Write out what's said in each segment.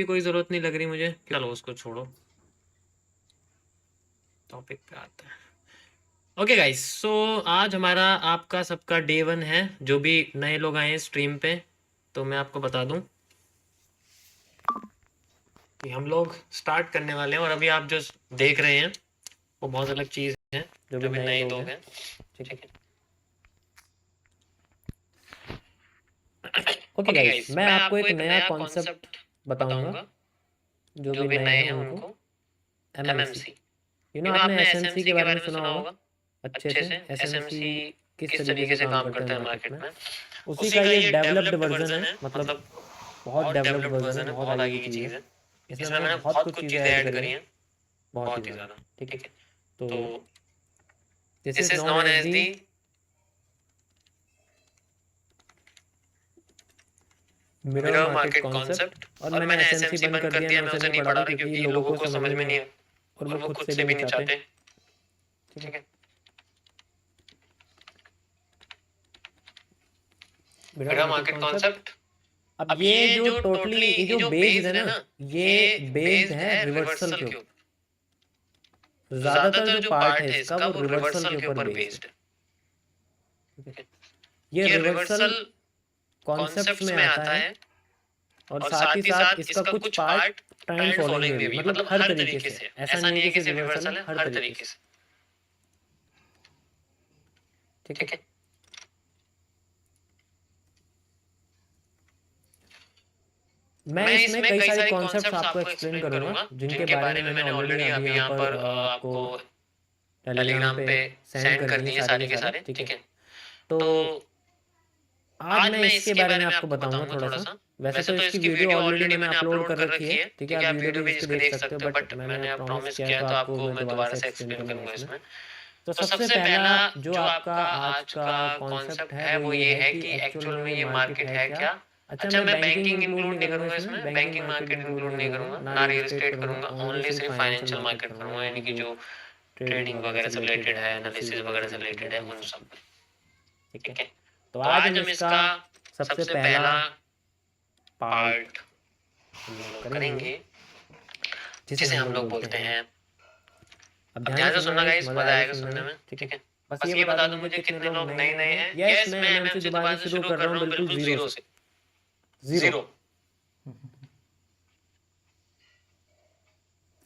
भी कोई जरूरत नहीं लग रही मुझे। चलो उसको छोड़ो, टॉपिक पे आते हैं। ओके गाइस, सो आज हमारा आपका सबका डे 1 है। जो भी नए लोग आए हैं स्ट्रीम पे, तो मैं आपको बता दूं कि हम लोग स्टार्ट करने वाले हैं। और अभी आप जो देख रहे हैं वो बहुत अलग चीज है, जो भी नए लोग हैं। ठीक है, ओके गाइस, मैं आपको एक नया कॉन्सेप्ट बताऊंगा। जो भी नए हैं उनको एमएमसी, आपने एसएमसी के बारे में सुना होगा अच्छे से। एसएमसी किस तरीके से काम करता है मार्केट में, उसी का ये डेवलप्ड वर्जन है। मतलब बहुत डेवलप्ड वर्जन है, बहुत आगे की चीज़ है। इसमें मैंने बहुत कुछ चीज़ें ऐड करी हैं, बहुत ही ज़्यादा। ठीक है, तो this is known as the mirror market concept. और मैंने एसएमसी बंद कर दिया, मैं उसे नहीं पढ़ा रहा क्योंकि लोगों को समझ में नहीं है और वो खुद से भी नहीं चाहते। ठीक है, मिरर मार्केट कॉन्सेप्ट। अब ये जो टोटली ये जो बेस्ड है ना, ये बेस्ड है रिवर्सल के ऊपर। ज्यादातर जो पार्ट है इसका वो रिवर्सल के ऊपर बेस्ड है। ये रिवर्सल कॉन्सेप्ट्स में आता है और साथ ही साथ इसका कुछ पार्ट ट्रेंड फॉलोइंग में भी, मतलब हर तरीके से। ऐसा नहीं है कि सिर्फ रिवर्सल है, हर तरीके से। ठीक है, मैं इसमें कई सारे कॉन्सेप्ट्स आपको एक्सप्लेन करूंगा जिनके बारे में मैंने ऑलरेडी अभी यहाँ पर आपको टेलीग्राम पे सेंड कर दिए सारे के सारे। ठीक है, तो आज मैं इसके बारे में आपको बताऊंगा थोड़ा सा। वैसे तो इसकी वीडियो ऑलरेडी मैंने अपलोड कर रखी है। ठीक है, आप वीडियो भी इसकी देख सकते हो, बट मैंने अब प्रॉमिस किया है तो आपको मैं दोबारा से एक्सप्लेन करूंगा इसमें। तो सबसे पहला जो आपका आज का कॉन्सेप्ट है वो ये है कि एक्चुअल में ये मार्केट है क्या। अच्छा, मैं बैंकिंग इंक्लूड नहीं करूंगा इसमें, बैंकिंग मार्केट इंक्लूड नहीं करूंगा, ना रियल एस्टेट करूंगा, ओनली सिर्फ फाइनेंशियल मार्केट करूंगा, यानी कि जो ट्रेडिंग वगैरह से रिलेटेड है, एनालिसिस वगैरह से रिलेटेड है, उन सब। ठीक है, तो आज हम इसका सबसे पहला पार्ट करेंगे जिसे हम लोग बोलते हैं। अब ध्यान से सुनना गाइस, मजा आएगा सुनने में। ठीक है, बस ये बता दो मुझे कितने लोग नए नए हैं। यस, मैं एमएमसी दोबारा से शुरू कर रहा हूँ बिल्कुल जीरो से। जीरो।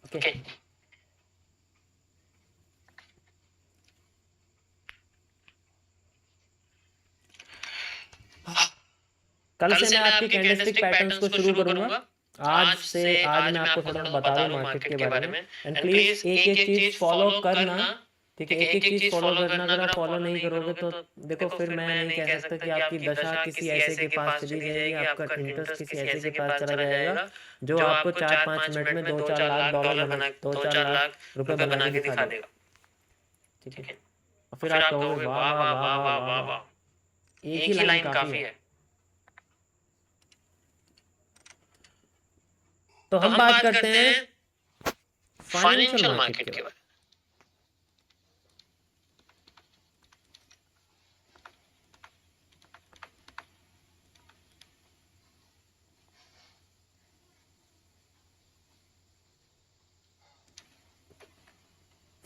ओके, कल से मैं आपकी कैंडलस्टिक पैटर्न्स को शुरू करूंगा। आज मैं आपको थोड़ा बता दूं मार्केट के बारे में। एंड प्लीज एक एक चीज फॉलो करना। ठीक है, एक एक चीज फॉलो करना। अगर आप फॉलो नहीं करोगे तो देखो फिर मैं नहीं कह सकता कि आपकी दशा किसी ऐसे के पास चली जाएगी, आपका इंटरेस्ट किसी ऐसे के पास चला जाएगा जो आपको 4-5 मिनट में 2-4 लाख डॉलर बना, 2-4 लाख रुपए बना के दिखा देगा। ठीक है, और फिर आप कहोगे वाह वाह वाह वाह वाह वाह, एक ही लाइन काफी है। तो हम बात करते हैं फाइनेंशियल मार्केट के बारे में।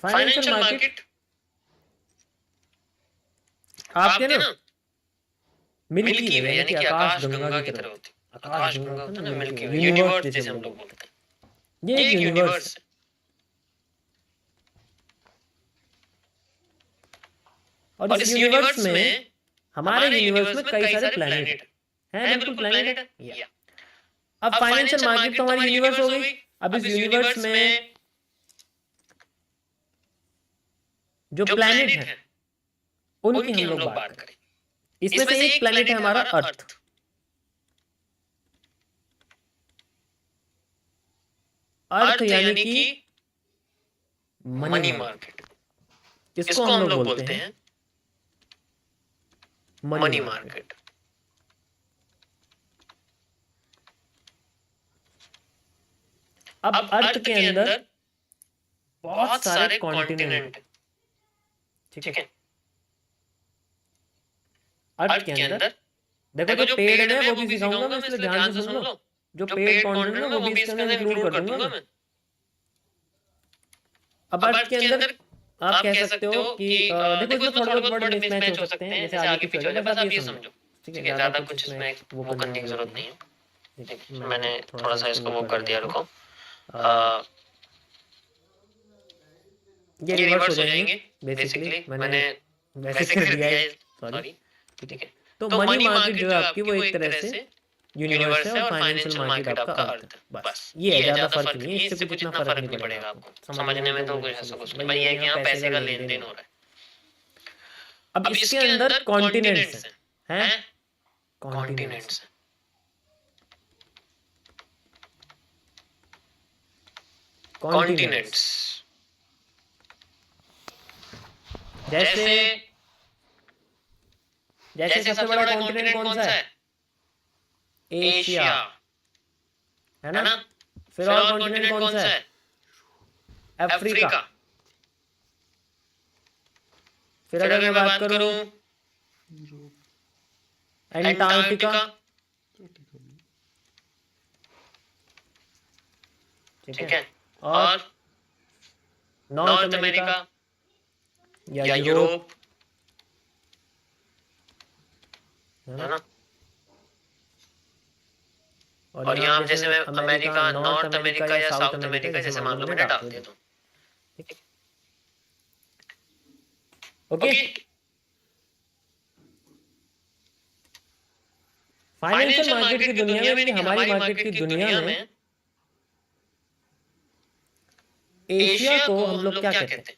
फाइनेंशियल मार्केट आपके ना मिल्की वे यानी कि आकाश गंगा की तरह होती है। आकाश गंगा होता है ना, मिल्की वे, यूनिवर्स जिसे हम लोग बोलते हैं। ये एक यूनिवर्स है। और इस यूनिवर्स में, हमारे यूनिवर्स में कई सारे प्लैनेट हैं, बिल्कुल प्लैनेट है। अब फाइनेंशियल मार्केट तो हमारी यूनिवर्स हो गई। अब इस यूनिवर्स में जो प्लैनेट है उनकी हम लोग बात करें। इसमें से एक प्लैनेट है हमारा अर्थ। अर्थ यानी कि मनी मार्केट, इसको हम लोग बोलते हैं मनी मार्केट। अब अर्थ के अंदर बहुत सारे कॉन्टिनेंट। ठीक है, अर्थ के अंदर देखो जो पेड़ है वो भी सिखाऊंगा मैं, इसलिए ध्यान से सुन लो। जो पेड कंटेंट है वो भी इसके अंदर इंक्लूड कर दूंगा मैं। अब अर्थ के अंदर आप कह सकते हो कि देखो इसमें थोड़े बहुत वर्ड मिसमैच हो सकते हैं, जैसे आगे पीछे हो जाए, बस आप ये समझो, ठीक है, ज़्यादा कुछ इसमें वो करने की जरूरत नहीं है। देखिए मैंने थोड़ा सा इसको वो कर दिया, रुको, ये रिवर्स हो जाएंगे बेसिकली, मैंने वैसे कर दिया है, सॉरी, ठीक है। तो मनी मार्केट जो है आपकी वो एक तरह से यूनिवर्स है और फाइनेंशियल मार्केट आपका अर्थ है, बस ये है, ज़्यादा फर्क नहीं है, इससे कुछ इतना फर्क नहीं पड़ेगा आपको समझने में, तो कुछ ऐसा कुछ नहीं, भाई ये कि यहाँ पैसे का लेन देन हो रहा है। अब इसके अंदर कॉन्टिनेंट्स हैं, कॉन्टिनेंट्स, कॉन्टिनेंट्स जैसे जैसे सबसे बड़ा कॉन्टिनेंट कौन सा है? एशिया, है ना। फिर और कॉन्टिनेंट कौन सा है? अफ्रीका। फिर अगर मैं बात करूं एंटार्क्टिका, ठीक है, और नॉर्थ अमेरिका या यूरोप, है ना। और यहाँ जैसे मैं अमेरिका, नॉर्थ अमेरिका या साउथ अमेरिका जैसे मान लो मैंने डाल दिया, तो ठीक है, ओके। फाइनेंशियल मार्केट की दुनिया में, हमारी मार्केट की दुनिया में एशिया को हम लोग क्या कहते हैं?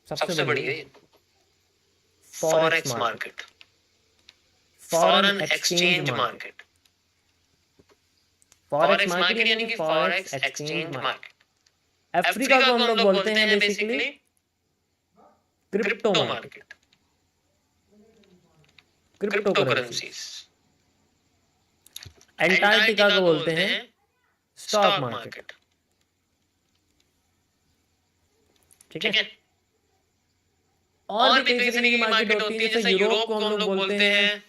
सबसे बड़ी है forex market, foreign exchange market. Forex market यानी कि फॉरेक्स एक्सचेंज मार्केट। अफ्रीका को हम लोग बोलते हैं basically crypto market, crypto currencies. Antarctica को बोलते हैं स्टॉक मार्केट, ठीक है। और भी कई तरह की मार्केट होती है, जैसे यूरोप को हम लोग बोलते हैं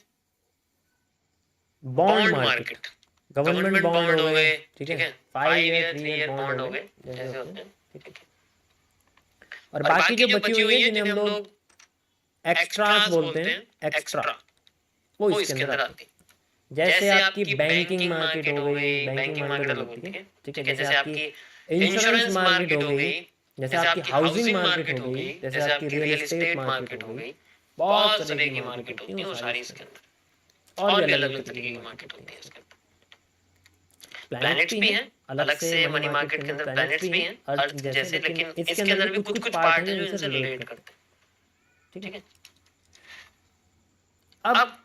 बॉन्ड मार्केट, गवर्नमेंट बॉन्ड हो गए, ठीक है, 5 ईयर 3 ईयर बॉन्ड हो गए, जैसे होते हैं, ठीक है। और बाकी जो बची हुई है जिन्हें हम लोग एक्स्ट्रास बोलते हैं, एक्स्ट्रा, वो इसके अंदर आती है। जैसे आपकी बैंकिंग मार्केट हो गई, बैंकिंग मार्केट अलग होती है, ठीक है। जैसे आपकी इंश्योरेंस मार्केट हो गई, जैसे आपकी हाउसिंग मार्केट हो गई, जैसे आपकी रियल एस्टेट मार्केट हो गई, बहुत तरह की मार्केट होती है वो सारी इसके अंदर, और भी अलग अलग तरीके की मार्केट होती है इसके अंदर। प्लैनेट्स भी हैं अलग से, मनी मार्केट के अंदर प्लैनेट्स भी हैं अर्थ जैसे, लेकिन इसके अंदर भी कुछ कुछ पार्ट हैं जो इनसे रिलेट करते हैं, ठीक है। अब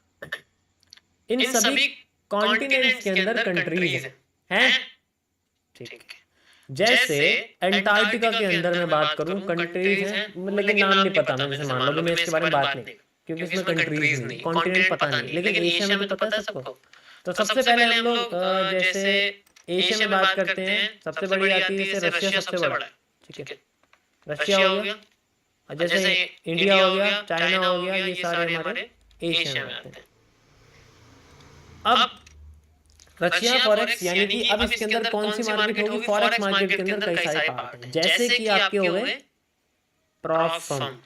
इन सभी कॉन्टिनेंट्स के अंदर कंट्रीज हैं, ठीक है। जैसे एंटार्क्टिका के अंदर मैं बात करूं कंट्रीज हैं, लेकिन नाम नहीं पता मैं, जैसे मान लो कि मैं इसके बारे में बात नहीं, क्योंकि इसमें कंट्रीज नहीं, कॉन्टिनेंट पता नहीं, लेकिन एशिया में तो पता है सबको। तो सबसे पहले हम लोग जैसे एशिया में बात करते हैं, सबसे बड़ी आती है जैसे रशिया सबसे बड़ा है, ठीक है, रशिया हो गया, और जैसे इंडिया हो गया, चाइना हो गया, ये सारे हमारे एशिया में आते हैं। अब रशिया फॉरेक्स यानी कि अब इसके अंदर कौन सी मार्केट होगी? फॉरेक्स मार्केट के अंदर कई सारे पार्ट हैं, जैसे कि आपके हो गए प्रॉप फर्म,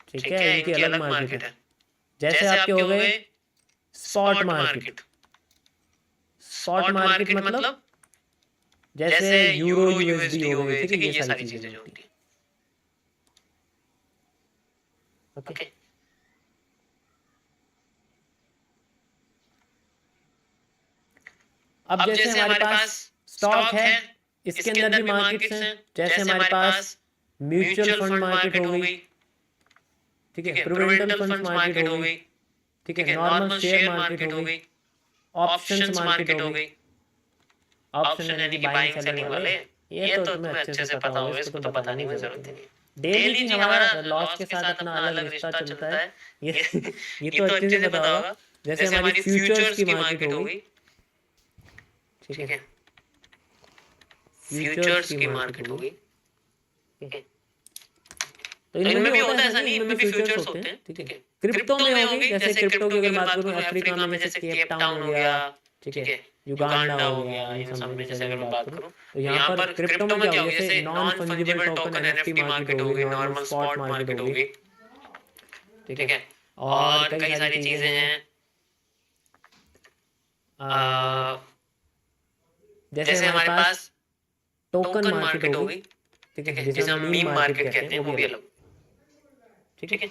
ठीक है, इनकी अलग मार्केट है। जैसे आपके हो गए स्पॉट मार्केट, स्पॉट मार्केट मतलब जैसे यूरो यूएसडी हो गए, ठीक है, ये सारी चीजें जो होती है, ओके। अब जैसे हमारे पास स्टॉक है, इसके अंदर भी मार्केट्स हैं, जैसे हमारे पास म्यूचुअल फंड मार्केट हो गई, ठीक है, प्रोविडेंट फंड्स मार्केट हो गई, ठीक है, नॉर्मल शेयर मार्केट हो गई, ऑप्शंस मार्केट हो गई। ऑप्शन यानी कि बाइंग सेलिंग वाले, ये तो तुम्हें अच्छे से पता होगा, इसको तो बताने की जरूरत नहीं। डेली जी हमारा लॉस के साथ अपना अलग रिश्ता चलता है, ये तो अच्छे से पता होगा। जैसे हमारी फ्यूचर्स की मार्केट हो गई, ठीक है, फ्यूचर्स की मार्केट हो गई, तो इनमें भी होता है, ऐसा नहीं, इनमें भी फ्यूचर्स होते हैं, ठीक है। क्रिप्टो में होगी, जैसे क्रिप्टो की अगर बात करूँ अफ्रीका में जैसे केप टाउन हो गया, ठीक है, युगांडा हो गया, इन सब में जैसे अगर मैं बात करूँ तो यहाँ पर क्रिप्टो में क्या होगी, जैसे non fungible token NFT market होगी, नॉर्मल स्पॉट मार्केट होगी, ठीक है। और कई सारी चीजें हैं, जैसे हमारे पास टोकन मार्केट होगी, ठीक है, जिसे हम मीम मार्केट कहते हैं, वो भी अलग, ठीक है।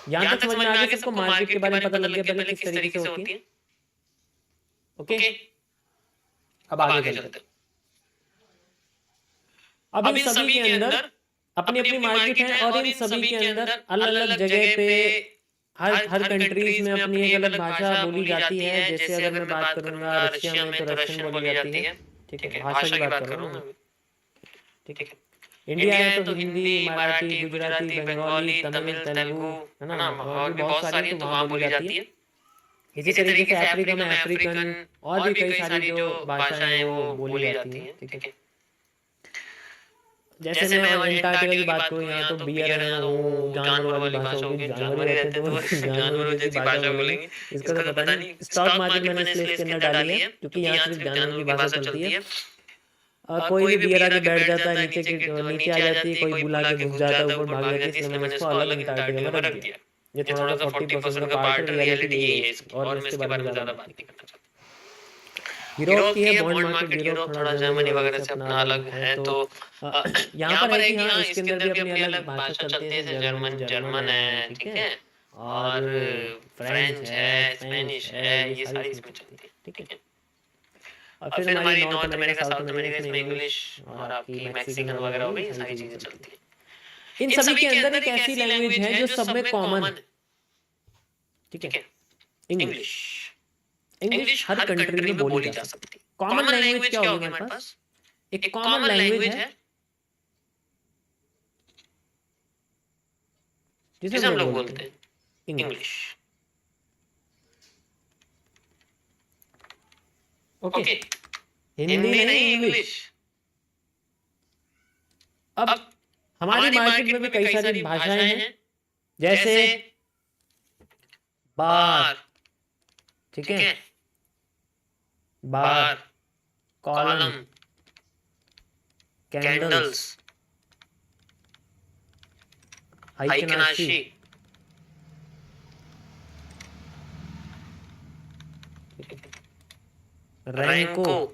यहाँ तक समझ में आ गया सबको, मार्केट के बारे में पता लग गया पहले किस तरीके से होती है, ओके। अब आगे चलते हैं। अब इन सभी के अंदर अपनी अपनी मार्केट है, और इन सभी के अंदर अलग अलग जगह पे हर कंट्रीज में अपनी एक अलग भाषा बोली जाती है। जैसे अगर मैं बात करूंगा रशिया में तो रशियन बोली जाती है, ठीक है, भाषा की बात कर रहा हूँ, ठीक है। इंडिया है तो हिंदी, मराठी, गुजराती, बंगाली, तमिल, तेलुगु, है ना, और भी बहुत सारी तो वहाँ बोली जाती है। इसी तरीके से अफ्रीका में अफ्रीकन और भी कई सारी जो भाषाएं वो बोली जाती हैं, ठीक है। जैसे मैं अंटार्कटिका की बात करूँ, यहाँ तो बियर है ना, वो जानवर वाली भाषा होगी, जानवर ही रहते हैं तो जानवरों जैसी भाषा बोलेंगे, इसका तो पता नहीं। स्टॉक मार्केट मैंने इसलिए इसके अंदर डाली है क्योंकि यहाँ सिर्फ जानवरों की भाषा चलती है। कोई भी बियर आके बैठ जाता है, नीचे आ जाती है, कोई बुला के घुस जाता है, ऊपर भाग जाती है, इसलिए मैंने इसको अलग अंटार्कटिका में रख दिया। ये थोड़ा सा 40% का पार्ट है, रियलिटी यही है इसकी, और इसके बारे में ज्यादा बात नहीं करना चाहता। यूरोप की है बॉन्ड मार्केट, यूरोप थोड़ा जर्मनी वगैरह से अपना अलग है। तो यहाँ पर है कि हाँ इसके अंदर भी अपनी अलग भाषा चलती है, जर्मन जर्मन है, ठीक है, और फ्रेंच है, स्पेनिश है, ये सारी इसमें चलती है, ठीक है। और फिर हमारी नॉर्थ अमेरिका, साउथ अमेरिका, इसमें इंग्लिश और आपकी मैक्सिकन वगैरह हो गई, ये सारी चीजें चलती है। इन सभी के अंदर एक ऐसी लैंग्वेज है जो सब में कॉमन है, ठीक है, इंग्लिश। इंग्लिश हर कंट्री में बोली जा सकती है। कॉमन लैंग्वेज क्या होगी हमारे पास? एक कॉमन लैंग्वेज है जिसे हम लोग बोलते हैं इंग्लिश, ओके। हिंदी नहीं, इंग्लिश। अब हमारी मार्केट में भी कई सारी भाषाएं हैं, जैसे बार, ठीक है, बार, कॉलम, कैंडल्स, हाइकनाशी, रैंको,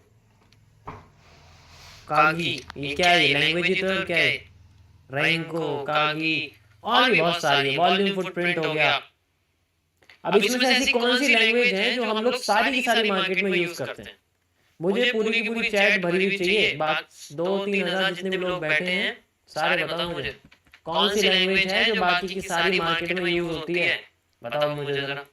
कागी। ये क्या है? लैंग्वेज ही तो है, क्या है? रैंको, कागी, और भी बहुत सारी है। वॉल्यूम फुटप्रिंट हो गया। अब इसमें से ऐसी कौन सी लैंग्वेज है जो हम लोग सारी की सारी मार्केट में यूज करते हैं? मुझे पूरी की पूरी चैट भरी हुई चाहिए, बात 2-3 हजार जितने भी लोग बैठे हैं सारे बताओ मुझे कौन सी लैंग्वेज है जो बाकी की सारी मार्केट में यूज होती है, बताओ मुझे जरा।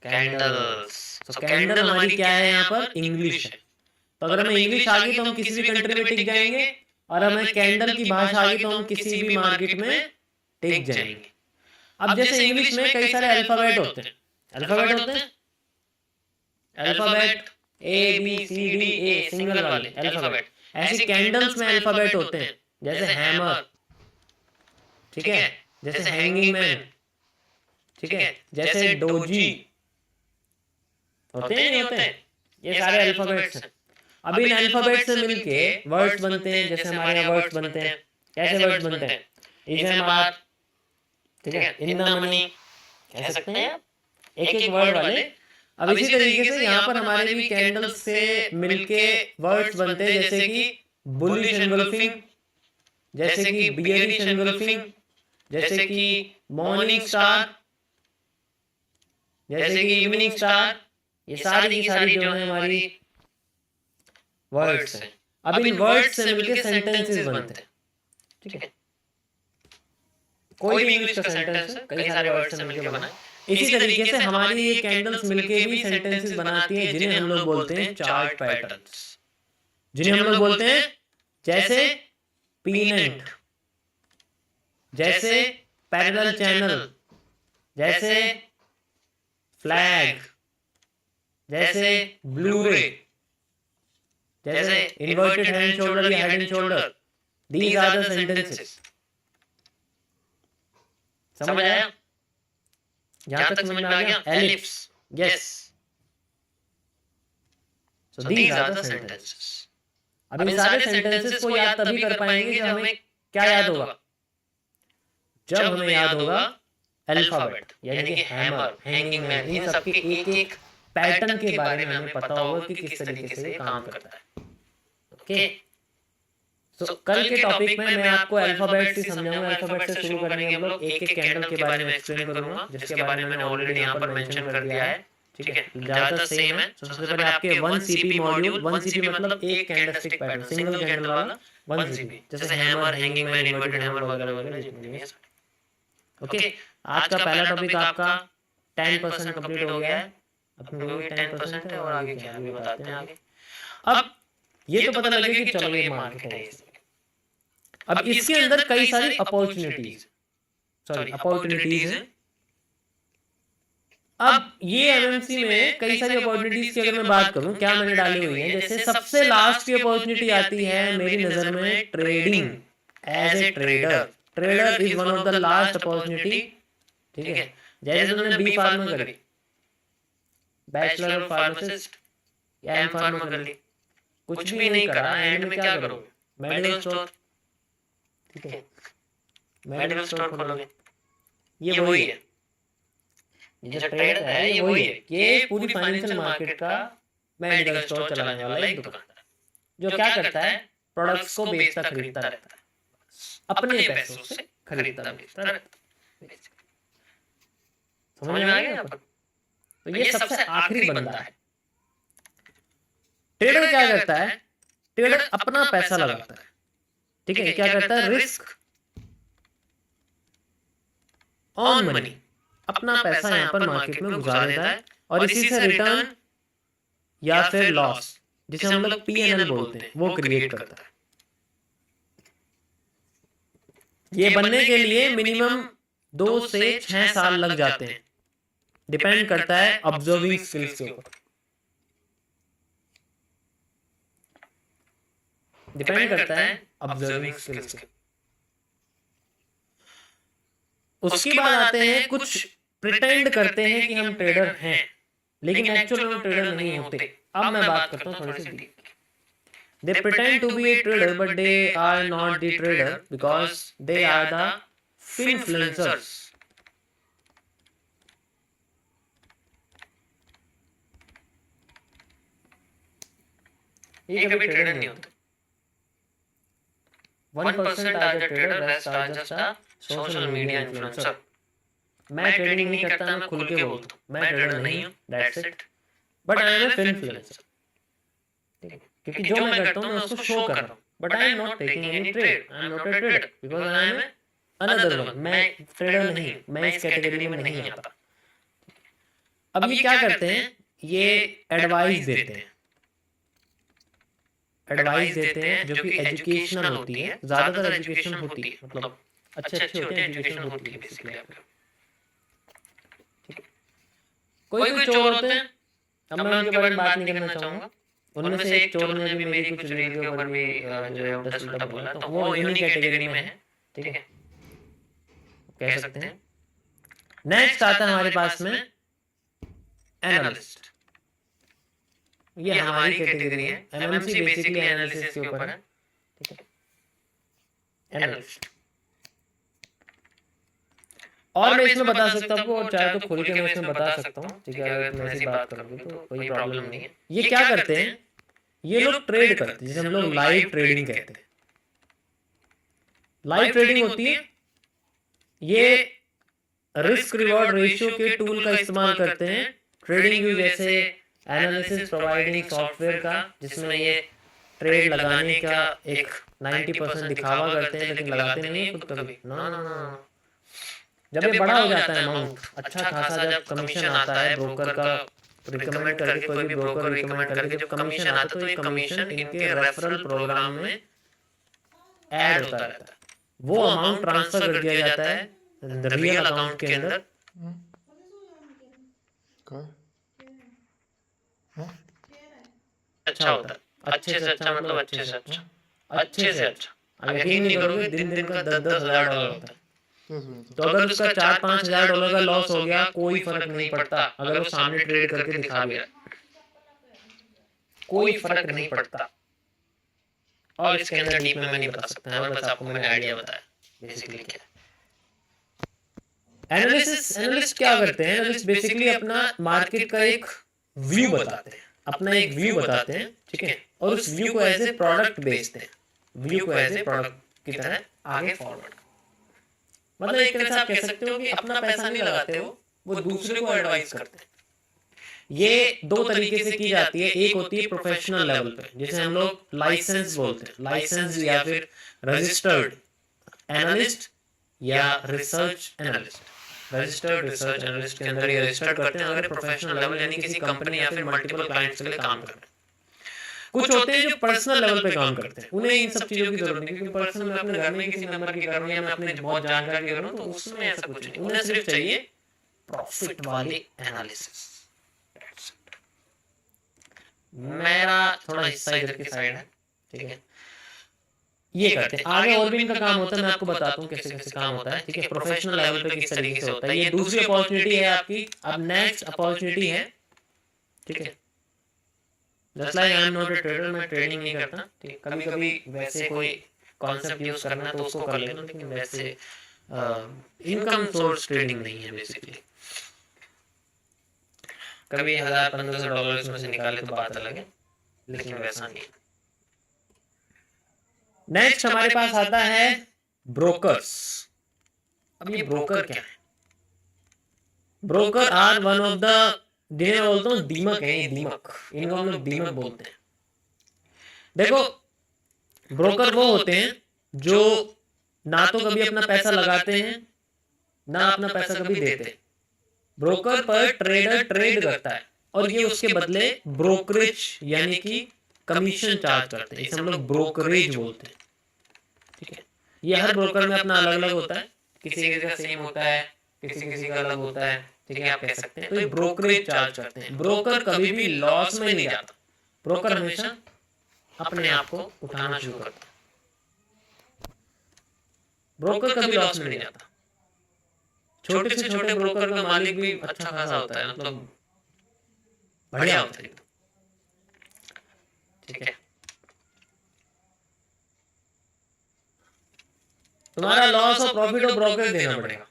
कैंडल्स। तो कैंडल हमारी क्या है यहाँ पर? इंग्लिश है। तो अगर हमें इंग्लिश आ गई तो हम किसी भी कंट्री में टिक जाएंगे, और हमें कैंडल की भाषा आ गई तो हम किसी भी मार्केट में टिक जाएंगे। अब जैसे इंग्लिश में कई सारे अल्फाबेट होते हैं, अल्फाबेट होते हैं, alphabet A B C D A, single वाले अल्फाबेट। ऐसे कैंडल्स में अल्फाबेट होते हैं, जैसे हैमर, ठीक है, जैसे हैंगिंग मैन, ठीक है, जैसे डोजी, होते हैं नहीं होते? ये सारे अल्फाबेट्स हैं। अब इन अल्फाबेट से मिलके वर्ड्स बनते हैं, जैसे हमारे यहाँ वर्ड्स बनते हैं। कैसे वर्ड्स बनते हैं? इज़, ठीक है, इन्ना मनी, कह सकते हैं एक एक वर्ड वाले। अब इसी तरीके से यहाँ पर हमारे भी कैंडल्स से मिलके वर्ड्स बनते हैं, जैसे कि बुलिश एनगल्फिंग, जैसे कि बियरिश एनगल्फिंग, जैसे कि मॉर्निंग स्टार, जैसे कि इवनिंग स्टार। ये सारी की सारी जो है हमारी वर्ड्स हैं। अब इन वर्ड्स से मिलके सेंटेंसेस बनते हैं, ठीक है। कोई भी इंग्लिश का सेंटेंस है, कई सारे वर्ड से मिलके बना है। इसी तरीके से हमारी ये कैंडल्स मिलके भी सेंटेंसेस बनाती हैं, जिन्हें हम लोग बोलते हैं चार्ट पैटर्न्स, जिन्हें हम लोग बोलते हैं जैसे पीनेंट, जैसे पैरेलल चैनल, जैसे फ्लैग, जैसे ब्लू रे, जैसे इन्वर्टेड हेड एंड शोल्डर या head and shoulder, These are the sentences. समझ आया? यहां तक समझ में आ गया? Ellipse. Yes. So these are the sentences. अब इन सारे सेंटेंसेस को याद तभी कर पाएंगे जब हमें क्या याद होगा? जब हमें याद होगा अल्फाबेट, यानी कि हैमर, हैंगिंग मैन, इन सब के एक एक पैटर्न के बारे में हमें पता होगा कि किस तरीके से ये काम करता है। ओके, तो कल के टॉपिक में मैं आपको अल्फाबेट से समझाऊंगा। अल्फाबेट से शुरू करेंगे हम लोग, एक एक कैंडल के बारे में एक्सप्लेन करूंगा, जिसके बारे में मैंने ऑलरेडी यहाँ पर मेंशन कर दिया है। ठीक है, ज्यादातर सेम है। सबसे पहले आपके 1 सीपी मॉड्यूल, 1 सीपी मतलब एक कैंडलस्टिक पैटर्न, सिंगल कैंडल वाला 1 सीपी, जैसे hammer, hanging man, inverted hammer वगैरह वगैरह जितने भी हैं। ओके, आज का पहला टॉपिक आपका 10% कंप्लीट हो गया है। अपने को 10% है और आगे क्या है बताते हैं आगे। अब ये तो पता लगे कि चलो ये मार्केट है। अब इसके अंदर कई सारी अपॉर्चुनिटीज हैं। अब ये एमएमसी में कई सारी अपॉर्चुनिटीज की अगर मैं बात करूं, क्या मैंने डाली हुई है, जैसे सबसे लास्ट की अपॉर्चुनिटी आती है मेरी नजर में trading as a trader. Trader is one of the last opportunity. ठीक है, जैसे तुमने बी फार्मा करी, बैचलर ऑफ फार्मासिस्ट या एम फार्मा कर ली, कुछ भी नहीं करा, एंड में क्या करोगे? Medical store. ठीक है, मेडिकल स्टोर खोलोगे। ये वही है, ये जो ट्रेड है ये वही है। ये पूरी फाइनेंशियल मार्केट का मेडिकल स्टोर चलाने वाला एक दुकानदार जो क्या करता है, प्रोडक्ट्स को बेचता खरीदता रहता है, अपने पैसों से खरीदता बेचता रहता है। समझ में आ गया? तो ये सबसे आखिरी बंदा है। ट्रेडर क्या करता है? ट्रेडर अपना पैसा लगाता है। ठीक है, क्या करता है? रिस्क ऑन मनी, अपना पैसा यहां पर मार्केट में गुजार देता है और इसी से रिटर्न या फिर लॉस, जिसे हम लोग पीएनएल बोलते हैं, वो क्रिएट करता है। ये बनने के लिए मिनिमम 2 से 6 साल लग जाते हैं। डिपेंड करता है ऑब्जर्विंग स्किल्स के ऊपर, डिपेंड करता है ऑब्जर्विंग स्किल्स के। उसके बाद आते हैं कुछ प्रिटेंड करते हैं कि हम ट्रेडर हैं, लेकिन एक्चुअली हम ट्रेडर नहीं होते। अब मैं बात करता हूं थोड़ी सी deep. They pretend to be a trader but they are not the trader because they are the finfluencers. ये कभी ट्रेडर नहीं होते। 1% are the trader, rest are just a social media influencer. मैं ट्रेडिंग नहीं करता, मैं खुल के बोलता हूँ मैं ट्रेडर नहीं हूँ, that's it, but I am a finfluencer। क्योंकि जो मैं करता हूँ मैं उसको शो कर रहा हूँ, but I am not taking any trade, I am not a trader because I am another one. मैं ट्रेडर नहीं, मैं इस कैटेगरी में नहीं आता। अब ये क्या करते हैं? ये एडवाइस देते हैं, एडवाइस देते हैं जो कि एजुकेशनल होती है। ज्यादातर एजुकेशन होती है, मतलब अच्छे अच्छे होते हैं, एजुकेशन होती है बेसिकली। कोई कोई चोर होते हैं, अब मैं उनके बारे में बात नहीं करना चाहूंगा। उनमें से एक चोर ने भी मेरी कुछ रील के ऊपर भी जो है उल्टा सुल्टा बोला, तो वो इन्हीं कैटेगरी में है। ठीक है, कह सकते हैं। नेक्स्ट आता है हमारे पास में एनालिस्ट। ये हमारी कैटेगरी है। एमएमसी बेसिकली एनालिसिस के ऊपर है। ठीक है, एनालिस्ट। और मैं इसमें बता सकता हूँ और चाहे तो खुल के मैं इसमें बता सकता हूँ। ठीक है, अगर तुम ऐसी बात करोगे तो कोई प्रॉब्लम नहीं है। ये क्या करते हैं? ये लोग ट्रेड करते हैं, जिसे हम लोग लाइव ट्रेडिंग कहते हैं। लाइव ट्रेडिंग होती है, ये रिस्क रिवॉर्ड रेशियो के टूल का इस्तेमाल करते हैं ट्रेडिंग व्यू जैसे एनालिसिस प्रोवाइडिंग सॉफ्टवेयर का, जिसमें ये ट्रेड लगाने का एक 90% दिखावा करते हैं, लेकिन लगाते नहीं है खुद कभी। ना ना ना, जब ये बड़ा हो जाता है अमाउंट अच्छा खासा, जब कमीशन आता है ब्रोकर का रिकमेंड करके, कोई भी ब्रोकर रिकमेंड करके जब कमीशन आता है, तो ये कमीशन इनके रेफरल प्रोग्राम में ऐड होता रहता है। वो अमाउंट ट्रांसफर कर दिया जाता है रियल अकाउंट के अंदर। अच्छा होता है, अच्छे से अच्छा मतलब अच्छे से अच्छा, अच्छे से अच्छा। आप यकीन नहीं करोगे, दिन दिन का 10-10 हज़ार डॉलर होता है। तो अगर उसका 4-5 हज़ार डॉलर का लॉस हो गया, कोई फर्क नहीं पड़ता अगर वो सामने ट्रेड करके दिखा भी रहा है, कोई फर्क नहीं पड़ता। और इसके अंदर डीप में मैं नहीं बता सकता है, बस आपको मैंने आइडिया बताया बेसिकली क्या है। एनालिस्ट क्या करते हैं? एनालिस्ट बेसिकली अपना मार्केट का एक व्यू बताते हैं, अपना एक व्यू बताते हैं, ठीक है, और उस व्यू को एज ए प्रोडक्ट बेचते हैं, व्यू को एज ए प्रोडक्ट की तरह आगे फॉरवर्ड। मतलब एक तरह से आप कह सकते हो कि अपना पैसा नहीं लगाते हो, वो दूसरे को एडवाइस करते हैं। ये दो तरीके से की जाती है। एक होती है प्रोफेशनल लेवल पे, जिसे हम लोग लाइसेंस बोलते हैं, लाइसेंस या फिर रजिस्टर्ड एनालिस्ट या research analyst. Registered research analyst के अंदर ये रजिस्टर्ड करते हैं अगर प्रोफेशनल लेवल यानी किसी कंपनी या फिर मल्टीपल क्लाइंट्स के लिए काम कर रहे हैं। कुछ होते हैं जो पर्सनल लेवल पे काम करते हैं, उन्हें इन सब चीजों की जरूरत नहीं, क्योंकि पर्सनल में अपने घर में किसी नंबर की कर रहा हूं या मैं अपने बहुत जानकार की कर रहा हूं, तो उसमें ऐसा कुछ नहीं। उन्हें सिर्फ चाहिए प्रॉफिट वाली एनालिसिस। मेरा थोड़ा हिस्सा इधर की साइड है, ठीक है, ये करते हैं। आगे और भी इनका काम होता है, मैं आपको बताता हूँ कैसे कैसे काम होता है, ठीक है, प्रोफेशनल लेवल पे किस तरीके से होता है। ये दूसरी अपॉर्चुनिटी है आपकी। अब नेक्स्ट अपॉर्चुनिटी है, ठीक है, just like I am not a trader, मैं ट्रेडिंग नहीं करता, ठीक, कभी कभी वैसे कोई कॉन्सेप्ट यूज करना है तो उसको कर लेना, लेकिन वैसे इनकम सोर्स ट्रेडिंग नहीं है बेसिकली। कभी 1000-1500 डॉलर इसमें से निकाले तो बात अलग है, लेकिन वैसा नहीं। नेक्स्ट हमारे पास आता है ब्रोकर्स। अब ये ब्रोकर क्या है? Broker are one of the, जिन्हें बोलता हूँ दीमक है, ये दीमक, इनको हम लोग दीमक बोलते हैं। देखो, ब्रोकर वो होते हैं जो ना तो कभी अपना पैसा लगाते हैं ना अपना पैसा कभी देते। ब्रोकर पर ट्रेडर ट्रेड करता है और ये उसके बदले ब्रोकरेज यानी कि कमीशन चार्ज करते हैं, इसे हम लोग ब्रोकरेज बोलते हैं, ठीक है। ये हर ब्रोकर में अपना अलग अलग होता है, किसी किसी का सेम होता है, किसी किसी का अलग होता है, ठीक है, आप कह सकते हैं। तो ये ब्रोकरेज चार्ज करते हैं। ब्रोकर कभी भी लॉस में नहीं जाता, ब्रोकर हमेशा अपने आप को उठाना शुरू करता है। ब्रोकर कभी लॉस में नहीं जाता। छोटे से छोटे ब्रोकर का मालिक भी अच्छा खासा होता है, मतलब बढ़िया होता है, ठीक है। तुम्हारा लॉस और प्रॉफिट और ब्रोकर देना पड़ेगा।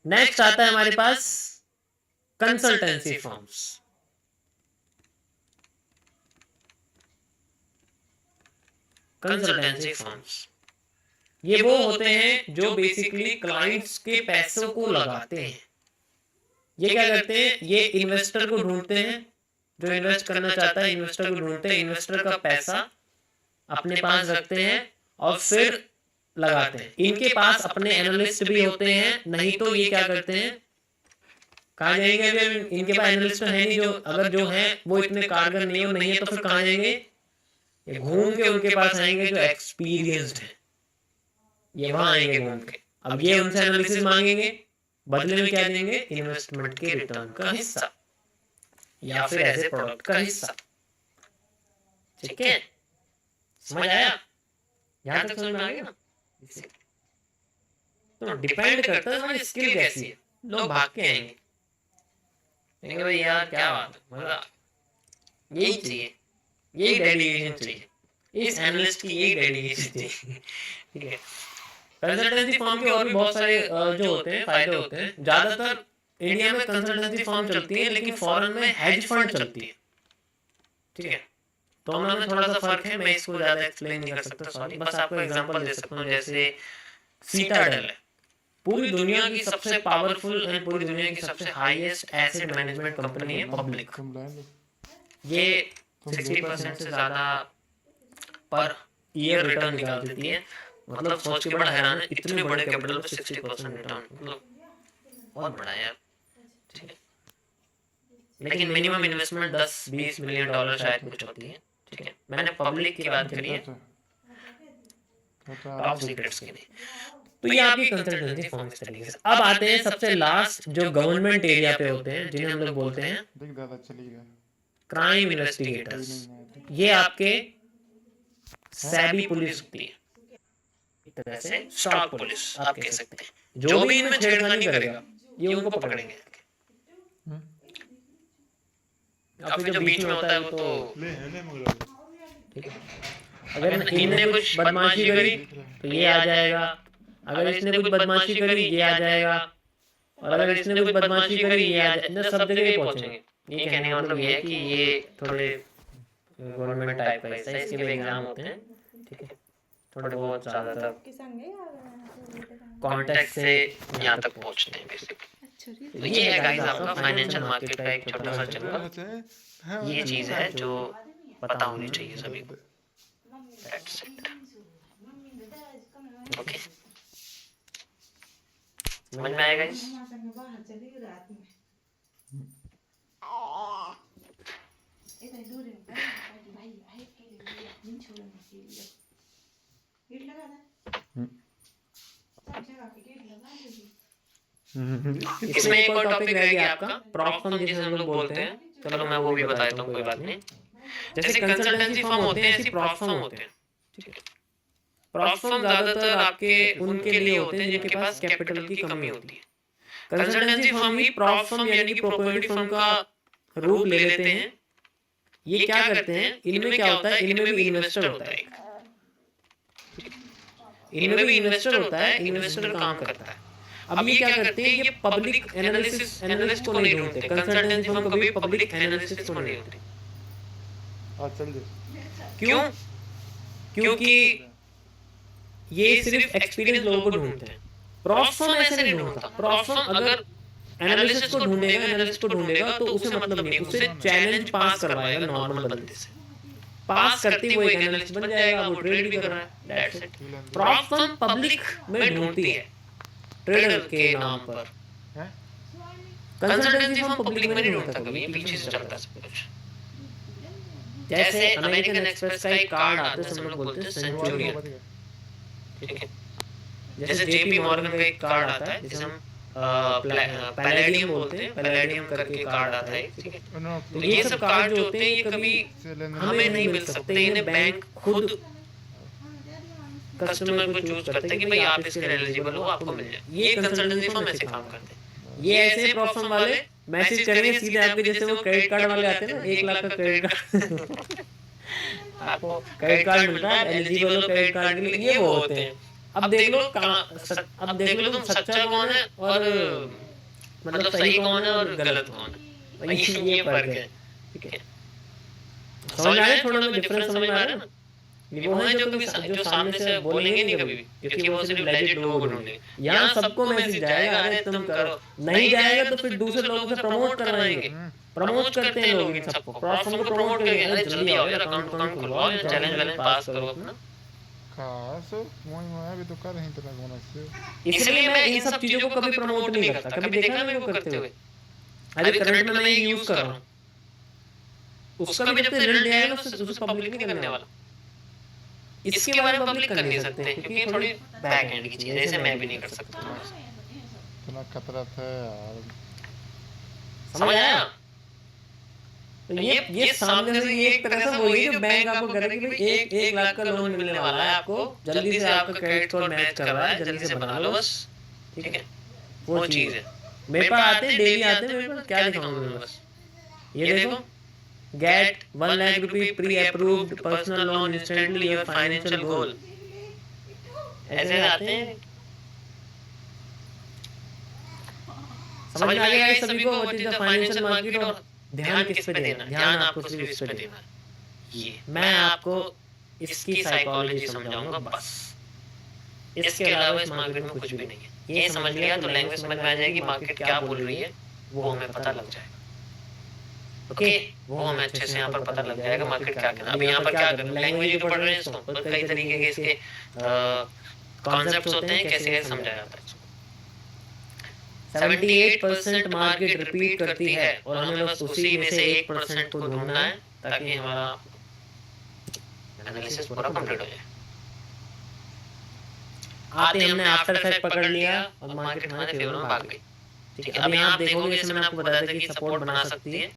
नेक्स्ट आता है हमारे पास कंसल्टेंसी फर्म्स। कंसल्टेंसी फर्म्स ये वो होते हैं जो बेसिकली क्लाइंट्स के पैसों को लगाते हैं। ये क्या करते हैं? ये इन्वेस्टर को ढूंढते हैं, जो इन्वेस्ट करना चाहता है इन्वेस्टर को ढूंढते हैं, इन्वेस्टर का पैसा अपने पास रखते हैं और फिर लगाते हैं। इनके पास अपने एनालिस्ट भी होते हैं, नहीं तो ये क्या करते हैं, कहाँ जाएंगे? अभी इनके पास एनालिस्ट है नहीं, जो अगर जो है वो इतने कारगर नहीं है, नहीं है तो फिर कहाँ जाएंगे? ये घूम के उनके पास आएंगे जो एक्सपीरियंस्ड है, ये वहां आएंगे घूम के। अब ये उनसे एनालिसिस मांगेंगे, बदले में क्या देंगे? इन्वेस्टमेंट के रिटर्न का हिस्सा या फिर एज ए प्रोडक्ट का हिस्सा, ठीक है। समझ आया? यहां तक समझ में आ गया ना? तो डिपेंड करता है हमारी स्किल कैसी है। लोग भाग के आएंगे, कहेंगे भाई यार क्या बात है, मतलब यही चाहिए, यही डेडिकेशन चाहिए, इस एनालिस्ट की यही डेडिकेशन चाहिए, ठीक है। कंसल्टेंसी फर्म के और भी बहुत सारे जो होते हैं फायदे होते हैं। ज्यादातर इंडिया में कंसल्टेंसी फर्म चलती है, लेकिन फॉरेन में हेज फंड चलती है, ठीक है। दोनों में थोड़ा सा फर्क है, मैं इसको ज्यादा एक्सप्लेन नहीं कर सकता, सॉरी। बस आपको एग्जांपल दे सकता हूँ, जैसे सीटाडेल है, पूरी दुनिया की सबसे पावरफुल एंड पूरी दुनिया की सबसे हाईएस्ट एसेट मैनेजमेंट कंपनी है पब्लिक। ये 60% से ज्यादा पर ईयर रिटर्न निकाल देती है। मतलब सोच के बड़ा हैरान है, इतने बड़े कैपिटल पे 60% रिटर्न, मतलब बहुत बड़ा है यार, ठीक है। लेकिन मिनिमम इन्वेस्टमेंट 10-20 मिलियन डॉलर शायद कुछ होती है, ठीक है। मैंने पब्लिक की बात करी है, टॉप सीक्रेट्स की नहीं। तो ये आपकी कंसल्टेंसी फर्म इस तरीके से। अब आते हैं सबसे लास्ट, जो गवर्नमेंट एरिया पे होते हैं, जिन्हें हम लोग बोलते हैं क्राइम इन्वेस्टिगेटर्स। ये आपके सैबी पुलिस होती है, एक तरह से स्टॉक पुलिस आप कह सकते हैं। जो भी इनमें छेड़खानी करेगा ये उनको पकड़ेंगे। काफी जो बीच में होता है वो तो ठीक है। अगर इनने कुछ बदमाशी करी तो ये आ जाएगा, अगर इसने कुछ बदमाशी करी ये आ जाएगा, और अगर इसने कुछ बदमाशी करी ये आ जाएगा, सब जगह ही पहुंचेंगे। ये कहने का मतलब ये है कि ये थोड़े गवर्नमेंट टाइप का हिस्सा है, इसके भी एग्जाम होते हैं, ठीक है। थोड़े बहुत ज़्यादातर कॉन्टेक्स्ट से यहाँ तक पहुँचते हैं बेसिकली। तो ये है गाइस आपका फाइनेंशियल मार्केट का एक छोटा सा जनरल ये चीज़ है जो पता होनी चाहिए सभी को। That's it. ओके, समझ में आएगा इस? इसमें एक और टॉपिक रह गया आपका प्रॉप फर्म जिसे हम लोग बोलते हैं। चलो मैं वो भी बता देता हूँ, कोई बात नहीं। जैसे कंसल्टेंसी फर्म होते हैं ऐसी प्रॉप फर्म होते हैं, ठीक है। प्रॉप फर्म ज्यादातर आपके उनके लिए होते हैं जिनके पास कैपिटल की कमी होती है। कंसल्टेंसी फर्म ही प्रॉप फर्म यानी कि प्रोप्राइटरी फर्म का रूप ले लेते हैं। ये क्या करते हैं, इनमें क्या होता है, इनमें भी इन्वेस्टर होता है, इनमें भी इन्वेस्टर होता है, इन्वेस्टर काम करता है। अब ये क्या करते हैं, ये पब्लिक एनालिस्ट को नहीं ढूंढते, कंसल्टेंसी फर्म कभी पब्लिक एनालिस्ट को नहीं ढूंढते। क्यों? क्योंकि ये सिर्फ एक्सपीरियंस लोगों को ढूंढते हैं। प्रॉप फर्म ऐसे नहीं ढूंढता। प्रॉप फर्म अगर एनालिस्ट को ढूंढेगा तो उसे मतलब नहीं, उसे चैलेंज पास करवाएगा नॉर्मल बंदे से। पास करते ही वो एक एनालिस्ट बन जाएगा, वो ट्रेड भी कर रहा है, that's it. Prop firm public में ढूंढती है ट्रेडर के नाम पर। कंसल्टेंसी फर्म पब्लिक में नहीं ढूंढता कभी, पीछे से चलता है सब कुछ। जैसे अमेरिकन एक्सप्रेस का एक कार्ड आता है, हम लोग बोलते हैं सेंचुरियन, ठीक है। जैसे जेपी मॉर्गन का एक कार्ड आता है जिसे हम पैलेडियम बोलते हैं, पैलेडियम करके कार्ड आता है, ठीक है। तो ये सब कार्ड जो होते हैं ये कभी हमें नहीं मिल सकते, इन्हें बैंक खुद कस्टमर को चूज करते हैं कि भाई आप इसके एलिजिबल हो, आपको मिल जाए। ये कंसल्टेंसी फर्म ऐसे काम करते हैं। ये ऐसे प्रॉप फर्म वाले मैसेज करेंगे सीधे आपके, जैसे वो क्रेडिट कार्ड वाले आते हैं ना, 1 लाख का क्रेडिट कार्ड आपको क्रेडिट कार्ड मिल रहा है, एलिजिबल हो क्रेडिट कार्ड के लिए, ये वो होते हैं। अब देख लो तुम सच्चा कौन है और मतलब सही कौन है और गलत कौन है, ये फर्क है, ठीक है। समझ आ रहा है, थोड़ा सा डिफरेंस समझ में आ रहा है ना। वो है जो कभी जो सामने से बोलेंगे नहीं कभी भी, क्योंकि वो सिर्फ लेजिट लोगों को ढूंढेंगे। यहाँ सबको मैसेज जाएगा, अरे तुम करो, नहीं जाएगा तो फिर दूसरे लोगों से प्रमोट करवाएंगे। प्रमोट करते हैं लोग इन सबको, प्रॉप फर्म को प्रमोट करेंगे, अरे जल्दी आओ यार, अकाउंट खुलवाओ, चैलेंज वाले पास करो अपना। इसलिए मैं इन सब चीजों को कभी प्रमोट नहीं करता, कभी देखा है मेरे को करते हुए। अभी करंट में मैं यूज कर रहा हूँ, उसका भी जब तक रिजल्ट आएगा उसे पब्लिक नहीं करने वाला। इसके बारे में पब्लिक कर नहीं सकते क्योंकि थोड़ी बैक एंड की चीज है, ऐसे मैं भी नहीं कर सकता। इतना खतरा था यार, समझ आया? तो ये सामने से ये एक तरह से वही जो बैंक आपको करेगा कि भाई 1 लाख का लोन मिलने वाला है आपको, जल्दी से आपका क्रेडिट स्कोर मैच कर रहा है, जल्दी से बना लो बस, ठीक है। वो चीज है। मेरे पास आते हैं, डेली आते हैं मेरे पास, क्या दिखाऊंगा मैं बस, ये देखो, get 1 lakh rupee pre-approved personal loan instantly your financial goal, ऐसे आते हैं। समझ में आ गया इस सभी को what is the financial market, और ध्यान किस पे देना, ध्यान आपको सिर्फ इस पे देना है। ये मैं आपको इसकी साइकोलॉजी समझाऊंगा बस, इसके अलावा इस मार्केट में कुछ भी नहीं है। ये समझ लिया तो लैंग्वेज समझ में आ जाएगी, मार्केट क्या बोल रही है वो हमें पता लग जाएगा। ओके, वो हमें अच्छे से यहाँ पर पता लग जाएगा मार्केट क्या करना। अब यहाँ पर क्या करना, लैंग्वेज जो पढ़ रहे हैं इसको, तो कई तरीके के इसके कॉन्सेप्ट्स होते हैं, कैसे कैसे समझाया जाता है। 78% मार्केट रिपीट करती है और हमें बस उसी में से 1% को ढूंढना है ताकि हमारा एनालिसिस पूरा कंप्लीट हो जाए। आते हमने आफ्टर इफेक्ट पकड़ लिया और मार्केट हमारे फेवर में भाग गई, ठीक है। अब यहाँ आप देखोगे जैसे मैंने आपको बताया था कि सपोर्ट बना सकती है,